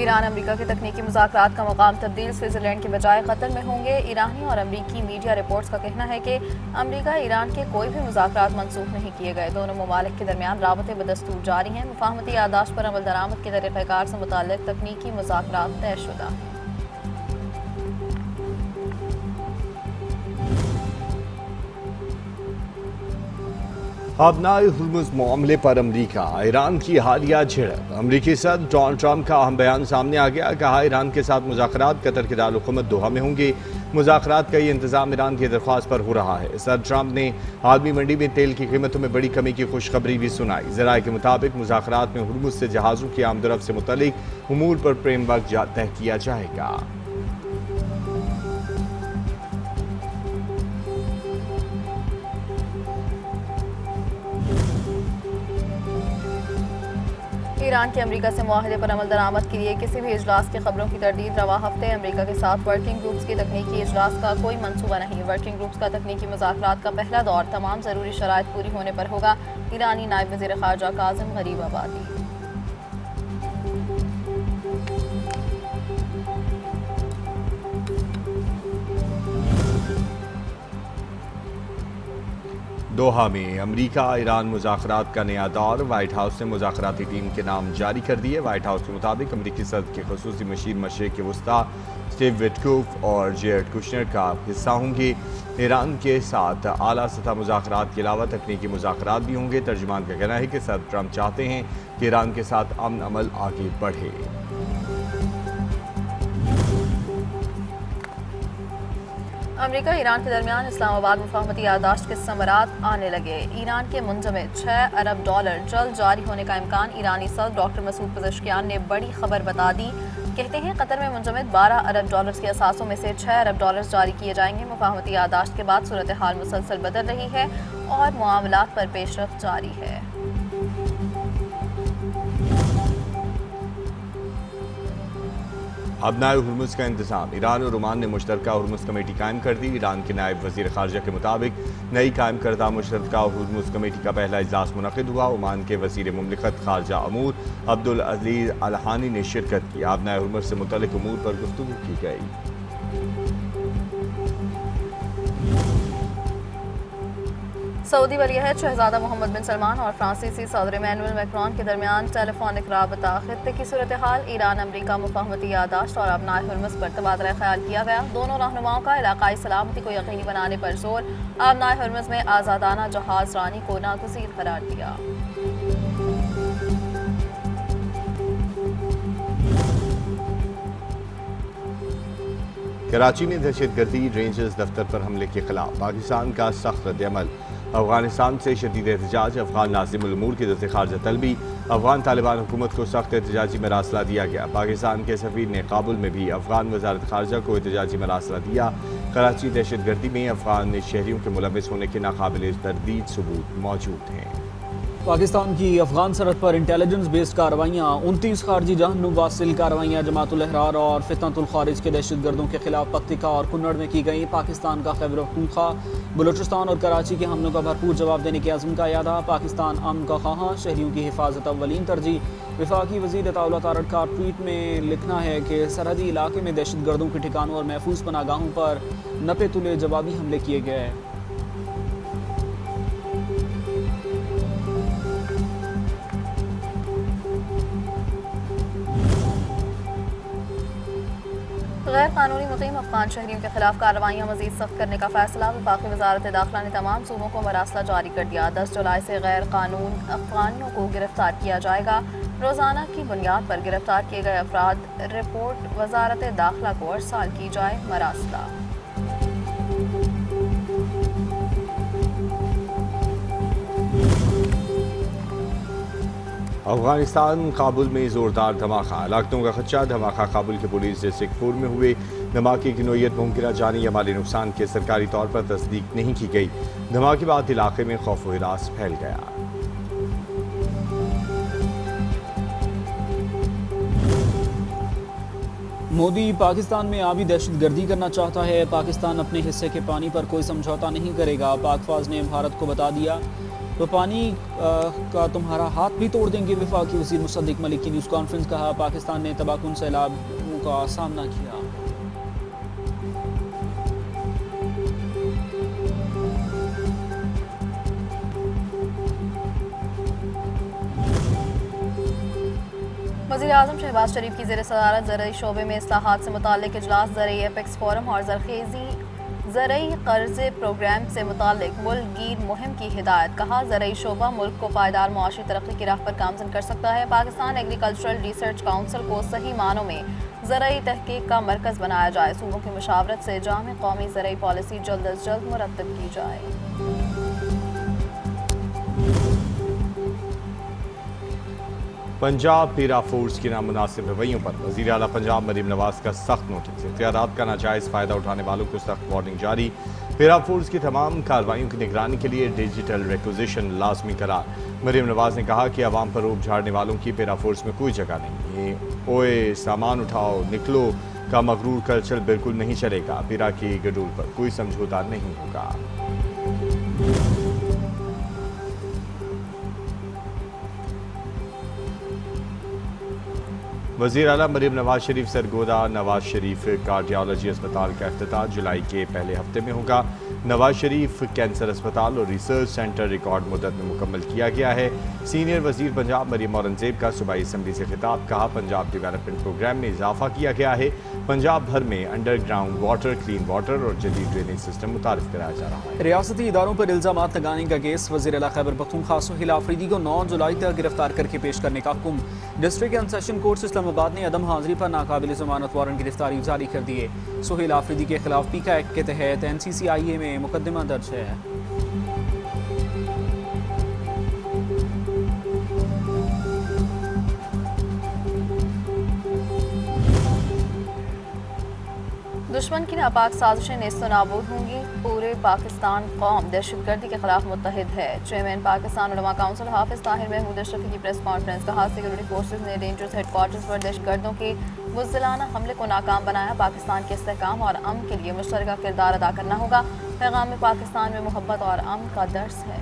Iran America के तकनीकी मुज़ाकरात का मुकाम तब्दील स्विट्ज़रलैंड के बजाय कतर में होंगे। ईरानी और अमरीकी मीडिया रिपोर्ट्स का कहना है कि अमरीका ईरान के कोई भी मुज़ाकरात मनसूख नहीं किए गए। दोनों ममालिक के दरमियान राबते बदस्तूर जारी हैं। मुफाहमती यादाश्त पर अमल दरामद के तरीक़ाकार से मुताल्लिक़ तकनीकी मुज़ाकरात तयशुदा हैं। अपनाए हुर्मुज़ मामले पर अमरीका ईरान की हालिया झड़प। अमरीकी सदर डोनाल्ड ट्रंप का अहम बयान सामने आ गया। कहा ईरान के साथ मुज़ाकरात कतर के दारुल-हुकूमत दोहा में होंगे। मुज़ाकरात का ये इंतजाम ईरान की दरख्वास्त पर हो रहा है। सदर ट्रंप ने आलमी मंडी में तेल की कीमतों में बड़ी कमी की खुशखबरी भी सुनाई। ज़राए के मुताबिक मुज़ाकरात में हुर्मुज़ से जहाज़ों की आमदरफ्त से मुतल्लिक उमूर पर फ्रेमवर्क तय किया जाएगा। ईरान के अमेरिका से मुआहदे पर अमल दरामद के लिए किसी भी इजलास की खबरों की तरदीद रवा हफ्ते अमेरिका के साथ वर्किंग ग्रुप्स की तकनीकी इजलास का कोई मंसूबा नहीं। वर्किंग ग्रुप्स का तकनीकी मुज़ाकरात का पहला दौर तमाम ज़रूरी शराइत पूरी होने पर होगा। ईरानी नायब वज़ीर ख़ारजा काज़िम गरीबाबादी। दोहा में अमरीका ईरान मुज़ाकरात का नया दौर। वाइट हाउस ने मुज़ाकराती टीम के नाम जारी कर दिए। वाइट हाउस के मुताबिक अमरीकी सदर के ख़ुसूसी मशीर मशरिक़ के वस्ता स्टीव विटकोफ और जेरेड कुशनर का हिस्सा होंगे। ईरान के साथ आला सतह मुज़ाकरात के अलावा तकनीकी मुज़ाकरात भी होंगे। तर्जुमान का कहना है कि सदर ट्रंप चाहते हैं कि ईरान के साथ अमन अमल आगे बढ़े। अमेरिका ईरान के दरमियान इस्लामाबाद मुफाहमती यादाश्त के समरात आने लगे। ईरान के मुंजमद $6 अरब जल्द जारी होने का इम्कान। ईरानी सदर डॉक्टर मसूद पज़ेश्कियान ने बड़ी खबर बता दी। कहते हैं कतर में मुंजमद $12 अरब के असासों में से $6 अरब जारी किए जाएंगे। मुफाहमती यादाश्त के बाद सूरत हाल मुसलसल बदल रही है और मामलात पर पेशरफ्त जारी है। अपनाए हुर्मुज़ का इंतजाम। ईरान और ओमान ने मुश्तरका हुर्मुज़ कमेटी कायम कर दी। ईरान के नायब वज़ीर ख़ारजा के मुताबिक नई कायम करदा मुश्तरका हुर्मुज़ कमेटी का पहला इजलास मुनक़िद हुआ। ओमान के वज़ीर मुमलिकत ख़ारजा अमूर अब्दुल अज़ीज़ अल हानी ने शिरकत की। अपनाए हुर्मुज़ से मुतल्लिक़ उमूर पर गुफ्तगू की गई। सऊदी वलीअहद शहजादा मोहम्मद बिन सलमान और फ्रांसीसी सदर इमैनुअल मैक्रोन के दरमियान टेलीफोनिक राबता। खित्ते की सूरत हाल, ईरान अमरीका मुफाहमती यादाश्त और अपनाए हुर्मुज़ पर तबादला ख्याल किया गया। दोनों रहनुमाओं का इलाकाई सलामती को यकीनी बनाने पर जोर। अपनाए हुर्मुज़ में आज़ादाना जहाज़ रानी को नागुज़ीर करार दिया। कराची में दहशतगर्दी रेंजर्स दफ्तर पर हमले के खिलाफ पाकिस्तान का सख्त रद्द-ए-अमल। अफगानिस्तान से शदीद एहतजाज। अफगान नाज़िमुल उमूर की दस्ते खारजा तलबी। अफगान तालिबान हुकूमत को सख्त एहतजाजी मरासला दिया गया। पाकिस्तान के सफ़ीर ने काबुल में भी अफगान वज़ारत खारजा को एहतजाजी मरासला दिया। कराची दहशतगर्दी में अफगान शहरियों के मुलविस होने के नाकाबिल तरदीद सबूत मौजूद हैं। पाकिस्तान की अफगान सरहद पर इंटेलिजेंस बेस्ड कार्रवाइयाँ। 29 खारजी जहन्नुम वासिल कार्रवाइयाँ जमातुल अहरार और फितनतुल खारिज के दहशतगर्दों के खिलाफ पख्तिका और कुन्नड़ में की गई। पाकिस्तान का खैबर पख्तूनख्वा, बलूचिस्तान और कराची के हमलों का भरपूर जवाब देने के अज़्म का यादा। पाकिस्तान अमन का ख़्वाहां, शहरियों की हिफाजत अव्वलीन तरजीह। वफाकी वज़ीर ताउला तारड़ का ट्वीट में लिखना है कि सरहदी इलाके में दहशतगर्दों के ठिकानों और महफूज पनागाहों पर नपे तुले जवाबी हमले किए गए। गैर कानूनी मुक़ीम अफगान शहरियों के खिलाफ कार्रवाइयाँ मज़ीद सख्त करने का फैसला। वफाकी वज़ारत दाखिला ने तमाम सूबों को मरासला जारी कर दिया। 10 जुलाई से गैर कानून अफगानियों को गिरफ्तार किया जाएगा। रोज़ाना की बुनियाद पर गिरफ्तार किए गए अफराद रिपोर्ट वज़ारत दाखिला को अरसाल की जाए। मरासला अफगानिस्तान काबुल में ज़ोरदार धमाका। लाखों का खदशा। धमाका काबुल के पुलिस डिस्ट्रिक्ट 4 में हुए। धमाके की नोयत मुमकिन जानी या माली नुकसान के सरकारी तौर पर तस्दीक नहीं की गई। धमाके बाद इलाके में खौफ व हिरास फैल गया। मोदी पाकिस्तान में आबी दहशतगर्दी करना चाहता है। पाकिस्तान अपने हिस्से के पानी पर कोई समझौता नहीं करेगा। पाक फौज ने भारत को बता दिया। तो पानी का तुम्हारा हाथ भी तोड़ देंगे। वफाकी वज़ीर मुसद्दिक मलिक की न्यूज़ कॉन्फ्रेंस। कहा पाकिस्तान ने तबाहकुन सैलाबों का सामना किया। वज़ीर आज़म शहबाज शरीफ की ज़ेर सदारत ज़रई शोबे में इस्लाहात से मुताल्लिक़ इजलास, ज़रई एपेक्स फोरम और ज़रख़ेज़ी ज़रई कर्ज़ प्रोग्राम से मुताल्लिक़ मुल्क गिर मुहिम की हिदायत। कहा ज़रई शोबा मुल्क को पायदार मुआशी तरक्की की राह पर गामज़न कर सकता है। पाकिस्तान एग्रीकल्चरल रिसर्च काउंसिल को सही मानों में ज़रई तहकीक का मरकज़ बनाया जाए। सूबों की मुशावरत से जामे कौमी ज़रई पॉलिसी जल्द अज जल्द मुरतब की जाए। पंजाब पीरा फोर्स की नामुनासिब रवैयों पर वज़ीर आला पंजाब मरीम नवाज का सख्त नोटिस। इख्तियारात का नाजायज़ फ़ायदा उठाने वालों को सख्त वार्निंग जारी। पीरा फोर्स की तमाम कार्रवाइयों की निगरानी के लिए डिजिटल रिक्विजिशन लाजमी करार। मरीम नवाज ने कहा कि आवाम पर रोब झाड़ने वालों की पीरा फोर्स में कोई जगह नहीं। ये ओए सामान उठाओ निकलो का मगरूर कल्चर बिल्कुल नहीं चलेगा। पीरा की गडूर पर कोई समझौता नहीं होगा। वज़ीर आला मरीम नवाज शरीफ सरगोदा नवाज शरीफ कार्डियोलॉजी अस्पताल का इफ्तिताह जुलाई के पहले हफ्ते में होगा। नवाज शरीफ कैंसर अस्पताल और रिसर्च सेंटर रिकॉर्ड मुद्दत में मुकम्मल किया गया है। सीनियर वज़ीर पंजाब मरीम औरंगज़ेब का सूबाई असम्बली से खिताब। कहा पंजाब डेवलपमेंट प्रोग्राम में इजाफा किया गया है। पंजाब भर में अंडरग्राउंड वाटर, क्लीन वाटर और जदीद ड्रेनेज सिस्टम मुतारिफ कराया जा रहा है। रियासती इदारों पर इल्जामात लगाने का केस। वज़ीर आला खैबर पख्तूनख्वा सोहेल आफरीदी को 9 जुलाई तक गिरफ्तार करके पेश करने का हुक्म। District and session court Islamabad ने अदम हाजिरी पर नाकाबिल जमानत वारंट गिरफ्तारी जारी कर दिए। सोहेल आफरीदी के खिलाफ पीका एक्ट के तहत NCCIA में मुकदमा दर्ज है। दुश्मन की नापाक साजिशें नेस्तो नाबूद होंगी। पूरे पाकिस्तान कौम दहशतगर्दी के खिलाफ मुत्तहिद है। चेयरमैन पाकिस्तान उलमा काउंसिल हाफिज ताहिर महमूद अशरफी की प्रेस कॉन्फ्रेंस। कहा सिक्योरिटी फोर्सेज ने डेंजरस हेडक्वार्टर्स पर दहशतगर्दों के बुज़दिलाना हमले को नाकाम बनाया। पाकिस्तान के इस्तेहकाम और अमन के लिए मुश्तरका किरदार अदा करना होगा। पैगाम में पाकिस्तान में मोहब्बत और अमन का दर्स है।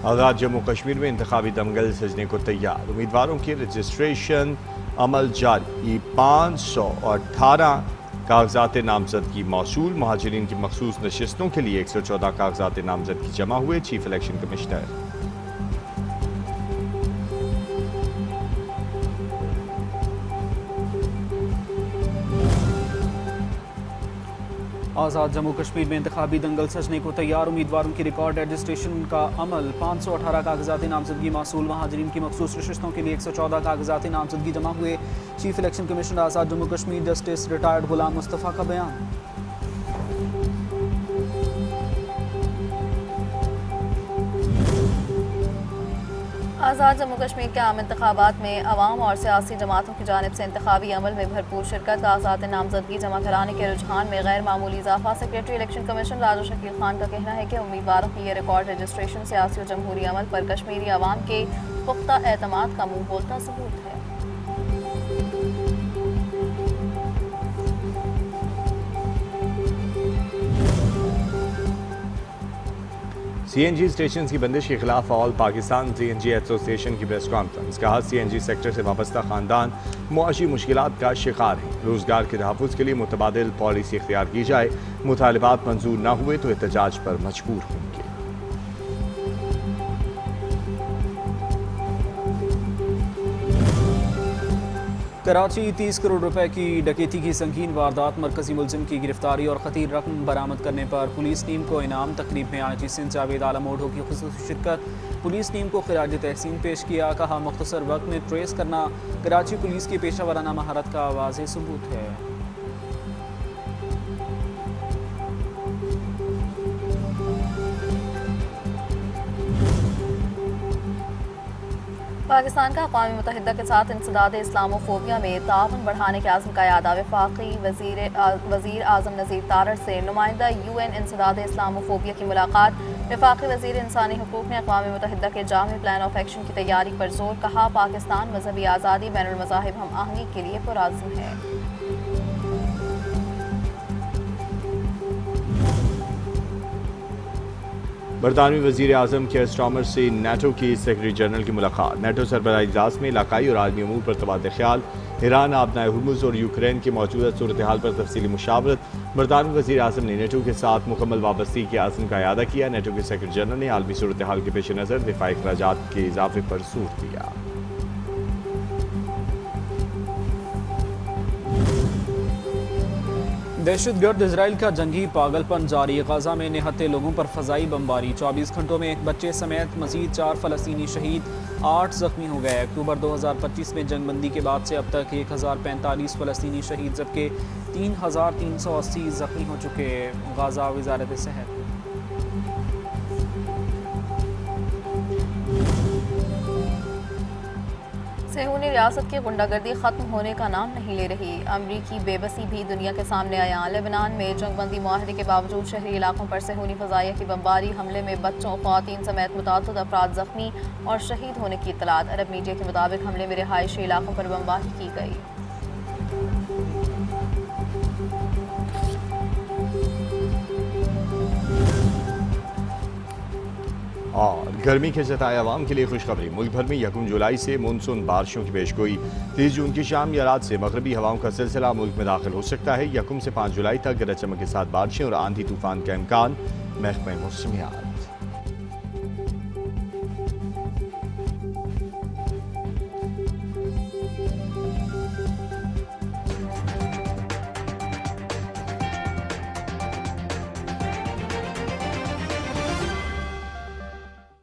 आज़ाद जम्मू कश्मीर में इंतखाबी दंगल सजने को तैयार। उम्मीदवारों की रजिस्ट्रेशन अमल जारी। 518 कागजात नामजदगी मौसूल। महाजरीन की मखसूस नशिस्तों के लिए 114 कागजात नामजदगी जमा हुए। Chief election commissioner. Azad Jammu Kashmir में इंतखाबी दंगल सजने को तैयार। उम्मीदवारों की रिकॉर्ड रजिस्ट्रेशन का अमल। 518 कागजात नामजदगी मौसूल। महाजरीन की मखसूस नशिस्तों के लिए 114 कागजात नामजदगी जमा हुए। Chief election commissioner Azad Jammu Kashmir justice retired गुलाम मुस्तफ़ा का बयान। आज़ाद जम्मू कश्मीर के आम इंतखाबात में अवाम और सियासी जमातों की जानिब से इंतखाबी अमल में भरपूर शिरकत। कागजात नामजदगी जमा कराने के रुझान में गैर मामूली इजाफा। सेक्रेटरी इलेक्शन कमीशन राजा शकील खान का कहना है कि उम्मीदवारों की ये रिकॉर्ड रजिस्ट्रेशन सियासी और जमहूरी अमल पर कश्मीरी अवाम के पुख्ता एतमाद का मुँह बोलता सबूत है। CNG स्टेशन की बंदिश के खिलाफ ऑल पाकिस्तान CNG एसोसिएशन की प्रेस कॉन्फ्रेंस। कहा CNG सेक्टर से वाबस्ता खानदान मुआशी मुश्किलात का शिकार है। रोजगार के तहफ़्फ़ुज़ के लिए मुतबादिल पॉलिसी इख्तियार की जाए। मुतालिबात मंजूर न हुए तो एहतजाज पर मजबूर होंगे। कराची 30 करोड़ रुपए की डकैती की संगीन वारदात। मरकजी मुलजिम की गिरफ्तारी और खतीर रकम बरामद करने पर पुलिस टीम को इनाम। तकरीब में आईजी सिंध जावेद आलम ओढ़ो की खुसूसी शिरकत। पुलिस टीम को खिराज तहसीन पेश किया। कहा मुख्तसर वक्त में ट्रेस करना कराची पुलिस की पेशा वराना महारत का वाज़ेह सबूत है। पाकिस्तान का अक़वाम मुत्तहिदा के साथ इंसदाद इस्लामोफोबिया में ताउन बढ़ाने के आज़म का यादा। वफाकी वज़ीर आज़म नज़ीर तारड़ से नुमाइंदा UN इंसदाद इस्लामोफोबिया की मुलाकात। वफाकी वज़ीर इंसानी हुकूक ने अक़वाम मुत्तहिदा के जामी प्लान ऑफ एक्शन की तैयारी पर जोर। कहा पाकिस्तान मजहबी आज़ादी बैनुल मज़ाहिब हम आहंगी के लिए पुरआज़्म है। बरतानवी वज़ीर आज़म केयर स्टार्मर से नेटो की सेक्रेटरी जनरल की मुलाकात। नेटो सरबराह इजलास में इलाकाई और आलमी अमूर पर तबादला ख्याल। ईरान आबनाए हुर्मुज़ और यूक्रेन की मौजूदा सूरत हाल पर तफसीली मुशावरत। बरतानवी वज़ीर आज़म ने नेटो के साथ मुकम्मल वाबस्तगी के आज़म का इयादा किया। नेटो के सेक्रेटरी जनरल ने आलमी सूरत हाल के पेश नज़र दिफाई अखराजात के इजाफे पर जोर दिया। दहशतगर्द इसराइल का जंगी पागलपन जारी। गजा में निहत्ते लोगों पर फ़ज़ाई बमबारी। 24 घंटों में एक बच्चे समेत मज़ीद 4 फ़लस्तीनी शहीद, 8 ज़ख्मी हो गए। अक्टूबर 2025 में जंगबंदी के बाद से अब तक 1045 फ़लस्तीनी शहीद जबकि 3380 ज़ख्मी हो चुके। गजा वज़ारत सेहत। सेहूनी रियासत की गुंडागर्दी ख़त्म होने का नाम नहीं ले रही। अमरीकी बेबसी भी दुनिया के सामने आया। लेबनान में जंगबंदी मुआहदे के बावजूद शहरी इलाकों पर सेहूनी फ़ज़ाइया की बमबारी। हमले में बच्चों, ख़वातीन समेत मुतअद्दिद अफराद ज़ख्मी और शहीद होने की इत्तलात। अरब मीडिया के मुताबिक हमले में रिहायशी इलाकों पर बमबारी की गई। और गर्मी के जताए आवाम के लिए खुशखबरी। मुल्क भर में 1 जुलाई से मानसून बारिशों की पेशगोई। 30 जून की शाम या रात से मगरबी हवाओं का सिलसिला मुल्क में दाखिल हो सकता है। 1 से 5 जुलाई तक गरज चमक के साथ बारिशें और आंधी तूफान का इम्कान। महकमा मौसमियात।